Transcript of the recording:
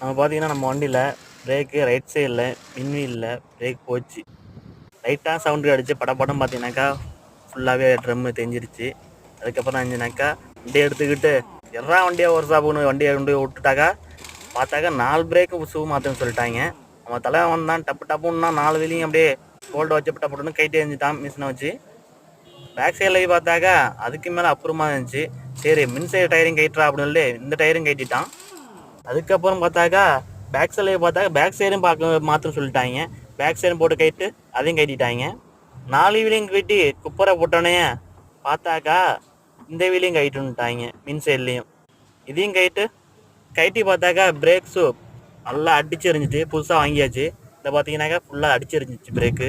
நம்ம பார்த்தீங்கன்னா நம்ம வண்டியில் பிரேக்கு ரைட் சைடில் மின்வீலில் பிரேக் போச்சு. லைட்டாக சவுண்டு அடிச்சு படம் பார்த்தீங்கன்னாக்கா ஃபுல்லாகவே ட்ரம்மு தெரிஞ்சிருச்சு. அதுக்கப்புறம் இருந்துச்சுனாக்கா வண்டியை எடுத்துக்கிட்டு வண்டியை ஒரு சாப்புன்னு வண்டியை கொண்டு விட்டுட்டாக்கா பார்த்தாக்கா 4 பிரேக்கு ஷூ மாற்றுன்னு சொல்லிட்டாங்க. நம்ம தலை வந்தான் டப்புன்னா 4 வீலையும் அப்படியே ஹோல்டை வச்சு டப்புன்னு கைட்டு எரிஞ்சிட்டான் மிஷினை வச்சு. பேக் சைடில் போய் பார்த்தாக்கா அதுக்கு மேலே அப்புறமா இருந்துச்சு. சரி மின் சைடு டயரையும் கைட்டுறா அப்படின்னு சொல்லி இந்த டயரும் கைட்டிட்டான். அதுக்கப்புறம் பார்த்தாக்கா பேக் சைடில் பார்த்தாக்கா பேக் சைடும் மாற்ற சொல்லிட்டாங்க. பேக் சைடும் போட்டு கைட்டு அதையும் கைட்டிட்டாங்க. 4 வீலையும் கைட்டி குப்பரை போட்டோன்னே பார்த்தாக்கா இந்த வீலையும் கைட்டுன்னுட்டாங்க மின் சைட்லேயும். இதையும் கைட்டி பார்த்தாக்கா பிரேக் ஷூ நல்லா அடிச்சு எறிஞ்சிட்டு புதுசாக வாங்கியாச்சு. இதை பார்த்தீங்கன்னாக்கா ஃபுல்லாக அடிச்சு எறிஞ்சிச்சு பிரேக்கு.